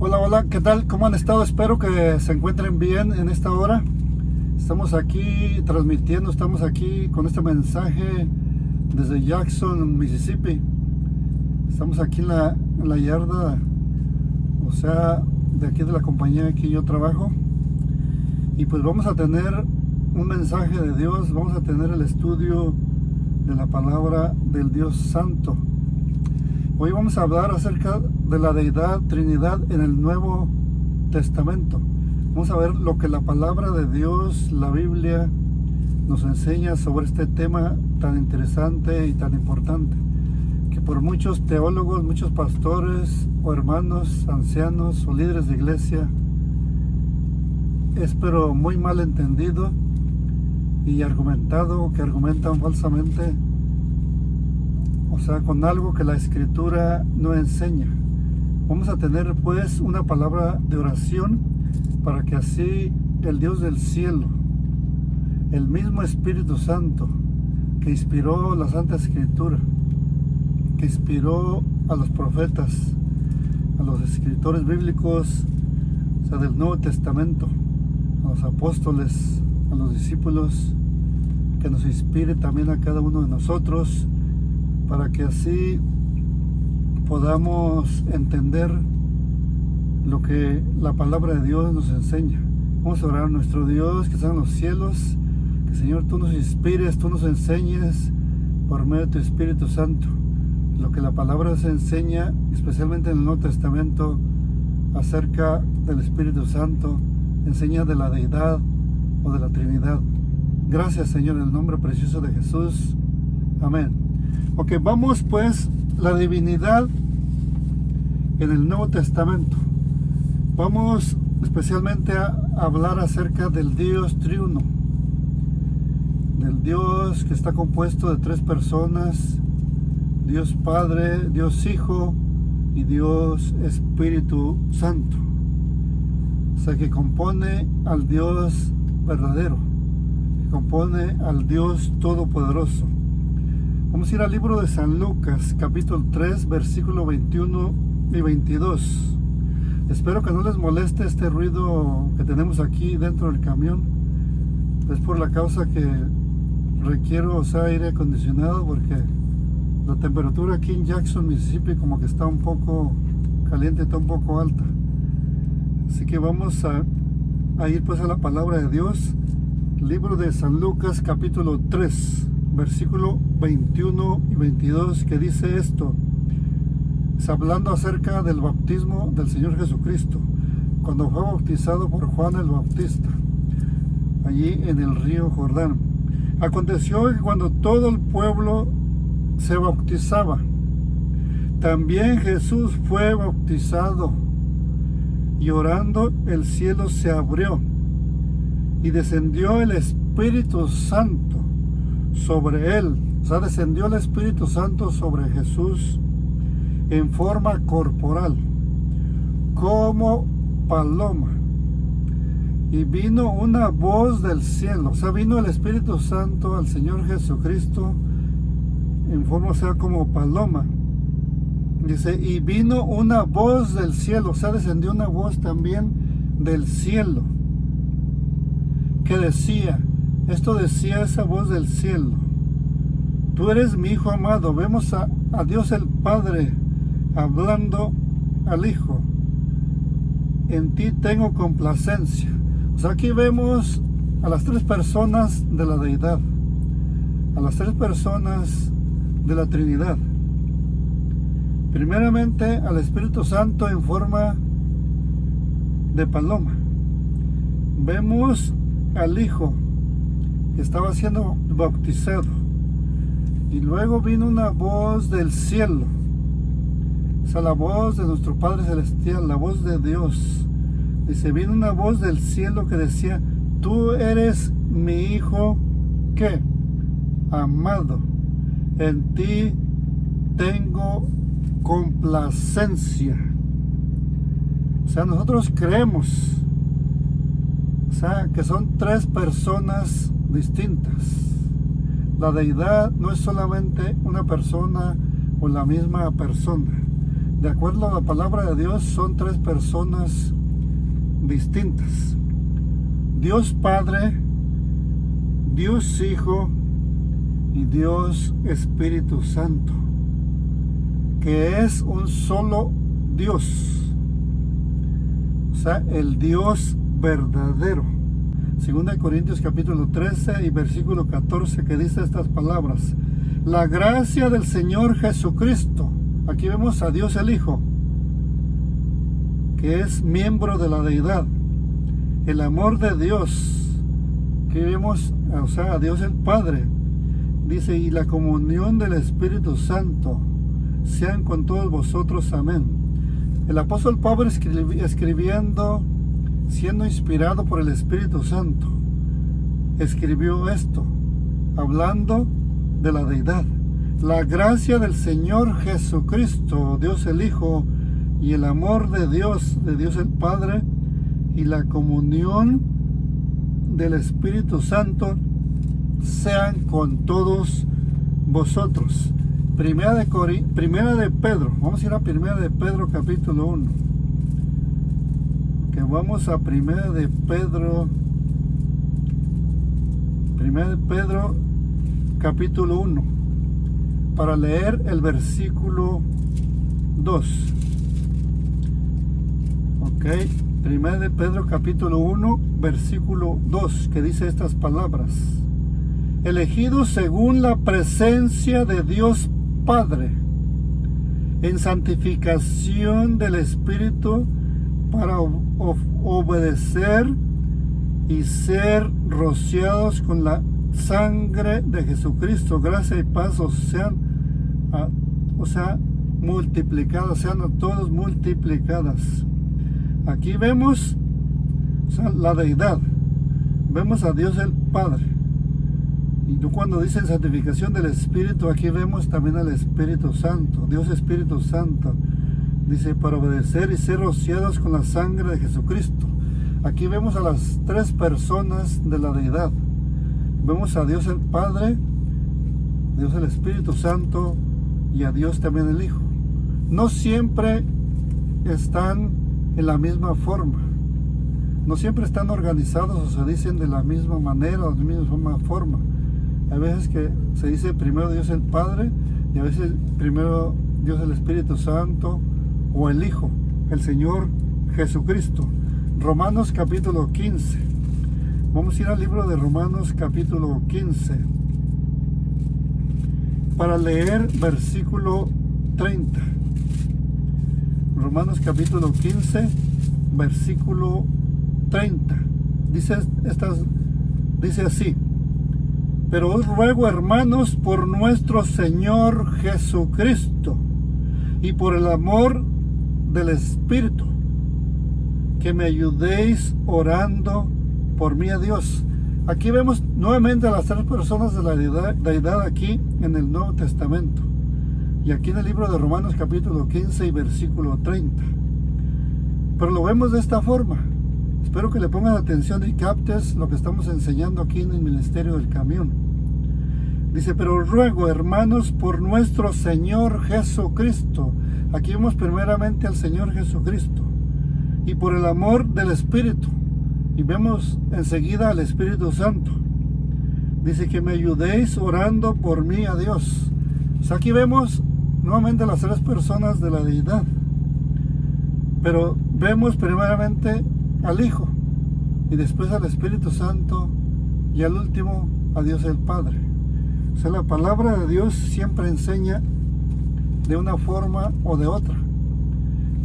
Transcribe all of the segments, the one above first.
Hola, hola, ¿qué tal? ¿Cómo han estado? Espero que se encuentren bien en esta hora. Estamos aquí transmitiendo, estamos aquí con este mensaje desde Jackson, Mississippi. Estamos aquí en la yarda, o sea, de aquí de la compañía que yo trabajo. Y pues vamos a tener un mensaje de Dios, vamos a tener el estudio de la palabra del Dios Santo. Hoy vamos a hablar acerca de la deidad, Trinidad en el Nuevo Testamento. Vamos a ver lo que la palabra de Dios, la Biblia, nos enseña sobre este tema tan interesante y tan importante, que por muchos teólogos, muchos pastores o hermanos, ancianos o líderes de iglesia, es pero muy mal entendido y argumentado, que argumentan falsamente, o sea, con algo que la Escritura no enseña. Vamos a tener pues una palabra de oración para que así el Dios del cielo, el mismo Espíritu Santo que inspiró la Santa Escritura, que inspiró a los profetas, a los escritores bíblicos, o sea, del Nuevo Testamento, a los apóstoles, a los discípulos, que nos inspire también a cada uno de nosotros, para que así podamos entender lo que la palabra de Dios nos enseña. Vamos a orar a nuestro Dios que está en los cielos, que Señor tú nos inspires, tú nos enseñes por medio de tu Espíritu Santo lo que la palabra nos enseña, especialmente en el Nuevo Testamento, acerca del Espíritu Santo, enseña de la deidad o de la Trinidad. Gracias, Señor, en el nombre precioso de Jesús. Amén. Ok, vamos pues, la divinidad en el Nuevo Testamento. Vamos especialmente a hablar acerca del Dios triuno, del Dios que está compuesto de tres personas: Dios Padre, Dios Hijo y Dios Espíritu Santo. O sea, que compone al Dios verdadero, que compone al Dios todopoderoso. Vamos a ir al libro de San Lucas, capítulo 3, versículo 21 y 22. Espero que no les moleste este ruido que tenemos aquí dentro del camión. Es por la causa que requiero, o sea, aire acondicionado, porque la temperatura aquí en Jackson, Mississippi, como que está un poco caliente, está un poco alta. Así que vamos a ir pues a la palabra de Dios. Libro de San Lucas, capítulo 3, versículo 21 y 22, que dice esto. Es hablando acerca del bautismo del Señor Jesucristo, cuando fue bautizado por Juan el Bautista, allí en el río Jordán. Aconteció que cuando todo el pueblo se bautizaba, también Jesús fue bautizado, y orando el cielo se abrió, y descendió el Espíritu Santo sobre él. O sea, descendió el Espíritu Santo sobre Jesús en forma corporal, como paloma. Y vino una voz del cielo, o sea, vino el Espíritu Santo al Señor Jesucristo en forma, o sea, como paloma. Dice, y vino una voz del cielo, o sea, descendió una voz también del cielo, que decía, esto decía esa voz del cielo: tú eres mi Hijo amado. Vemos a Dios el Padre hablando al Hijo: en ti tengo complacencia. O sea, aquí vemos a las tres personas de la deidad, a las tres personas de la Trinidad. Primeramente al Espíritu Santo en forma de paloma. Vemos al Hijo que estaba siendo bautizado, y luego vino una voz del cielo, o sea, la voz de nuestro Padre Celestial, la voz de Dios. Dice, vino una voz del cielo que decía: tú eres mi Hijo, ¿qué? Amado, en ti tengo complacencia. O sea, nosotros creemos, o sea, que son tres personas distintas. La deidad no es solamente una persona o la misma persona. de acuerdo a la palabra de Dios, son tres personas distintas. Dios Padre, Dios Hijo y Dios Espíritu Santo, que es un solo Dios, o sea, el Dios verdadero. 2 Corintios capítulo 13 y versículo 14, que dice estas palabras: la gracia del Señor Jesucristo. Aquí vemos a Dios el Hijo, que es miembro de la deidad. El amor de Dios, que vemos, o sea, a Dios el Padre. Dice, y la comunión del Espíritu Santo sean con todos vosotros. Amén. El apóstol Pablo escribiendo, siendo inspirado por el Espíritu Santo, escribió esto, hablando de la deidad. La gracia del Señor Jesucristo, Dios el Hijo, y el amor de Dios el Padre, y la comunión del Espíritu Santo sean con todos vosotros. Primera de Pedro, vamos a ir a Primera de Pedro capítulo 1. Que vamos a Primera de Pedro capítulo 1, para leer el versículo 2. Ok, Primera de Pedro capítulo 1, versículo 2, que dice estas palabras: elegidos según la presencia de Dios Padre, en santificación del Espíritu, para obedecer y ser rociados con la sangre de Jesucristo. Gracia y paz sean multiplicadas, sean a todos multiplicadas. Aquí vemos, o sea, la deidad, vemos a Dios el Padre. Y cuando dice santificación del Espíritu, aquí vemos también al Espíritu Santo, Dios Espíritu Santo. Dice, para obedecer y ser rociados con la sangre de Jesucristo. Aquí vemos a las tres personas de la deidad. Vemos a Dios el Padre, Dios el Espíritu Santo y a Dios también el Hijo. No siempre están en la misma forma. No siempre están organizados o se dicen de la misma manera o de la misma forma. Hay veces que se dice primero Dios el Padre y a veces primero Dios el Espíritu Santo o el Hijo, el Señor Jesucristo. Romanos capítulo 15. Vamos a ir al libro de Romanos capítulo 15 para leer versículo 30. Romanos capítulo 15, versículo 30. Dice así: pero os ruego, hermanos, por nuestro Señor Jesucristo y por el amor del Espíritu, que me ayudéis orando por mí a Dios. Aquí vemos nuevamente a las tres personas de la deidad aquí en el Nuevo Testamento. Y aquí en el libro de Romanos capítulo 15 y versículo 30. Pero lo vemos de esta forma. Espero que le pongas atención y captes lo que estamos enseñando aquí en el Ministerio del Camión. Dice, pero ruego, hermanos, por nuestro Señor Jesucristo. Aquí vemos primeramente al Señor Jesucristo. Y por el amor del Espíritu. Y vemos enseguida al Espíritu Santo. Dice que me ayudéis orando por mí a Dios. O sea, aquí vemos nuevamente las tres personas de la deidad. Pero vemos primeramente al Hijo. Y después al Espíritu Santo. Y al último a Dios el Padre. O sea, la palabra de Dios siempre enseña de una forma o de otra.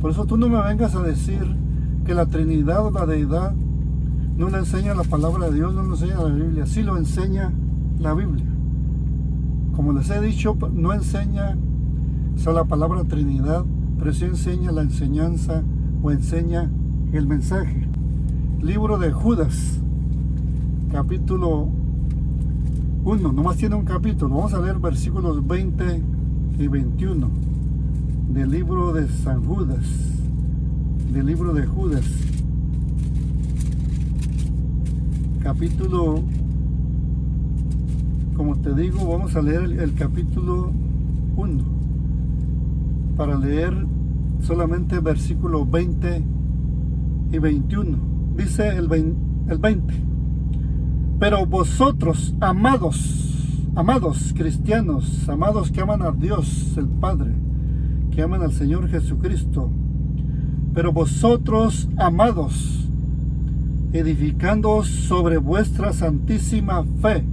Por eso tú no me vengas a decir que la Trinidad o la deidad no le enseña la palabra de Dios, no le enseña la Biblia. Sí lo enseña la Biblia. Como les he dicho, no enseña la palabra Trinidad, pero sí enseña la enseñanza o enseña el mensaje. Libro de Judas, capítulo 1, nomás tiene un capítulo. Vamos a leer versículos 20 y 21 del libro de San Judas, del libro de Judas, capítulo, como te digo, vamos a leer el capítulo 1 para leer solamente versículos 20 y 21. Dice el 20. Pero vosotros, amados cristianos, amados que aman a Dios el Padre, que aman al Señor Jesucristo, pero vosotros, amados, edificándoos sobre vuestra santísima fe,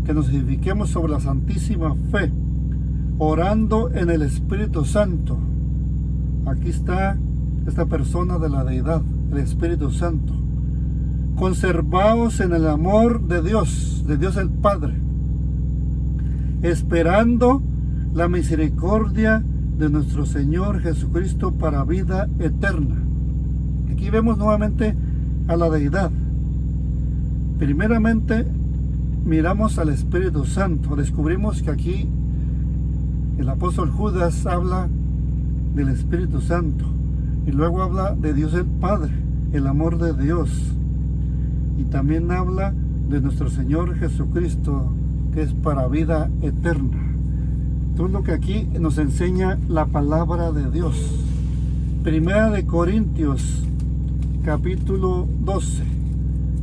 que nos edifiquemos sobre la santísima fe, orando en el Espíritu Santo. Aquí está esta persona de la deidad, el Espíritu Santo. Conservaos en el amor de Dios el Padre, esperando la misericordia de nuestro Señor Jesucristo para vida eterna. Aquí vemos nuevamente a la deidad. Primeramente miramos al Espíritu Santo. Descubrimos que aquí el apóstol Judas habla del Espíritu Santo y luego habla de Dios el Padre, el amor de Dios, y también habla de nuestro Señor Jesucristo, que es para vida eterna. Todo lo que aquí nos enseña la palabra de Dios. Primera de Corintios capítulo 12.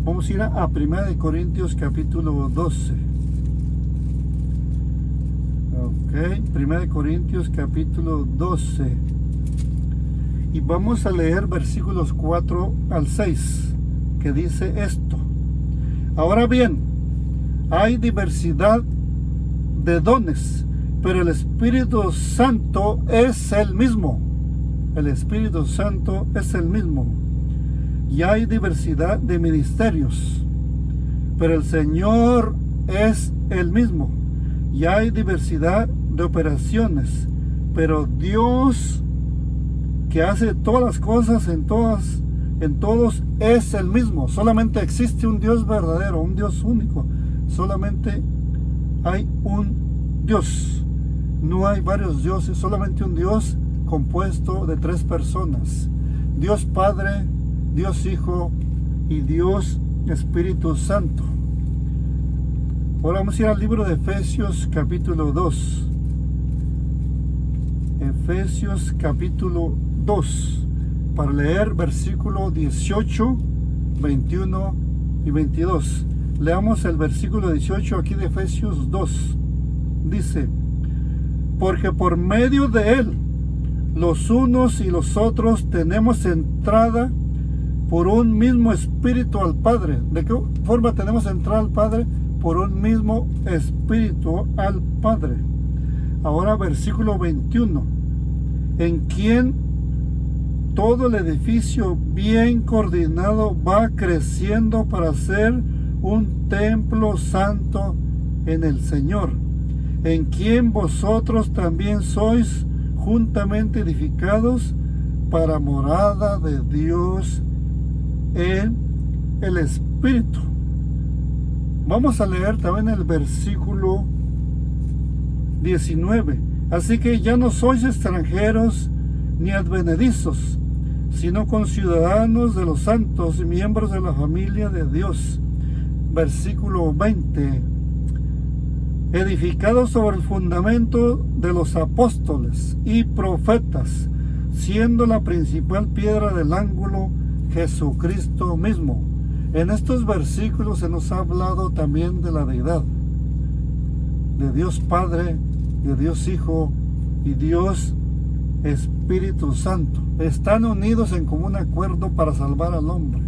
Vamos a ir a Primera de Corintios capítulo 12. Primera de Corintios capítulo 12. Y vamos a leer versículos 4 al 6, que dice esto. Ahora bien, hay diversidad de dones, pero el Espíritu Santo es el mismo. El Espíritu Santo es el mismo. Y hay diversidad de ministerios, pero el Señor es el mismo. Y hay diversidad de operaciones, pero Dios, que hace todas las cosas en todos, es el mismo. Solamente existe un Dios verdadero, un Dios único. Solamente hay un Dios. No hay varios dioses, solamente un Dios compuesto de 3 personas. Dios Padre, Dios Hijo y Dios Espíritu Santo. Ahora vamos a ir al libro de Efesios capítulo 2. Efesios capítulo 2, para leer versículo 18, 21 y 22. Leamos el versículo 18 aquí de Efesios 2. Dice: porque por medio de Él, los unos y los otros tenemos entrada por un mismo Espíritu al Padre. ¿De qué forma tenemos entrada al Padre? Por un mismo Espíritu al Padre. Ahora versículo 21. En quien todo el edificio bien coordinado va creciendo para ser un templo santo en el Señor, en quien vosotros también sois juntamente edificados para morada de Dios en el Espíritu. Vamos a leer también el versículo 19. Así que ya no sois extranjeros ni advenedizos, sino conciudadanos de los santos y miembros de la familia de Dios. Versículo 20. Edificados sobre el fundamento de los apóstoles y profetas, siendo la principal piedra del ángulo Jesucristo mismo. En estos versículos se nos ha hablado también de la deidad, de Dios Padre, de Dios Hijo y Dios Espíritu Santo. Están unidos en común acuerdo para salvar al hombre.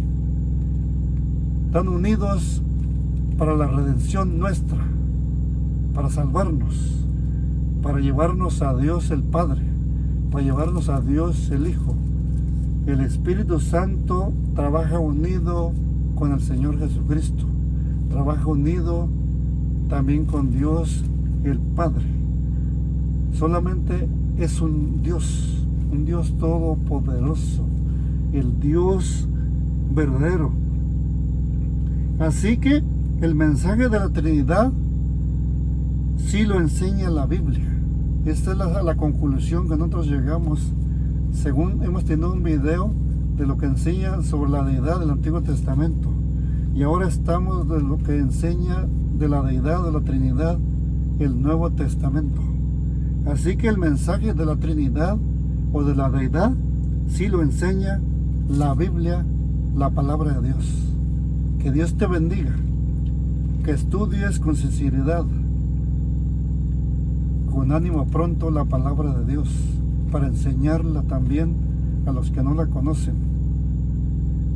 Están unidos para la redención nuestra, para salvarnos, para llevarnos a Dios el Padre, para llevarnos a Dios el Hijo. El Espíritu Santo trabaja unido con el Señor Jesucristo, trabaja unido también con Dios el Padre. Solamente es un Dios todopoderoso, el Dios verdadero. Así que el mensaje de la Trinidad sí lo enseña la Biblia. Esta es la conclusión que nosotros llegamos, según hemos tenido un video de lo que enseña sobre la deidad del Antiguo Testamento, y ahora estamos de lo que enseña de la deidad de la Trinidad el Nuevo Testamento. Así que el mensaje de la Trinidad o de la deidad, sí lo enseña la Biblia, la palabra de Dios. Que Dios te bendiga, que estudies con sinceridad, con ánimo pronto la palabra de Dios, para enseñarla también a los que no la conocen,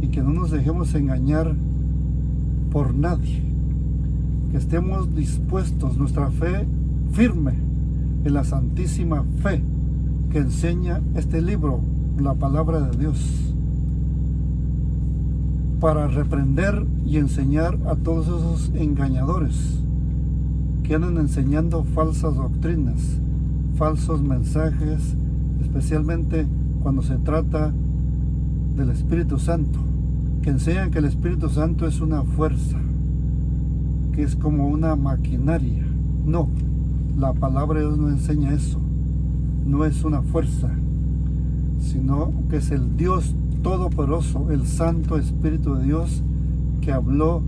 y que no nos dejemos engañar por nadie, que estemos dispuestos, nuestra fe firme en la santísima fe que enseña este libro, la palabra de Dios, para reprender y enseñar a todos esos engañadores que andan enseñando falsas doctrinas, falsos mensajes, especialmente cuando se trata del Espíritu Santo, que enseñan que el Espíritu Santo es una fuerza, que es como una maquinaria. No, la palabra de Dios no enseña eso. No es una fuerza, sino que es el Dios Todopoderoso, el Santo Espíritu de Dios, que habló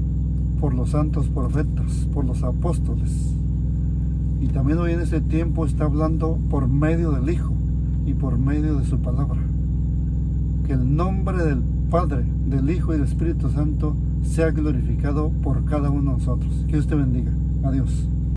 por los santos profetas, por los apóstoles. Y también hoy en este tiempo está hablando por medio del Hijo y por medio de su palabra. Que el nombre del Padre, del Hijo y del Espíritu Santo sea glorificado por cada uno de nosotros. Que Dios te bendiga. Adiós.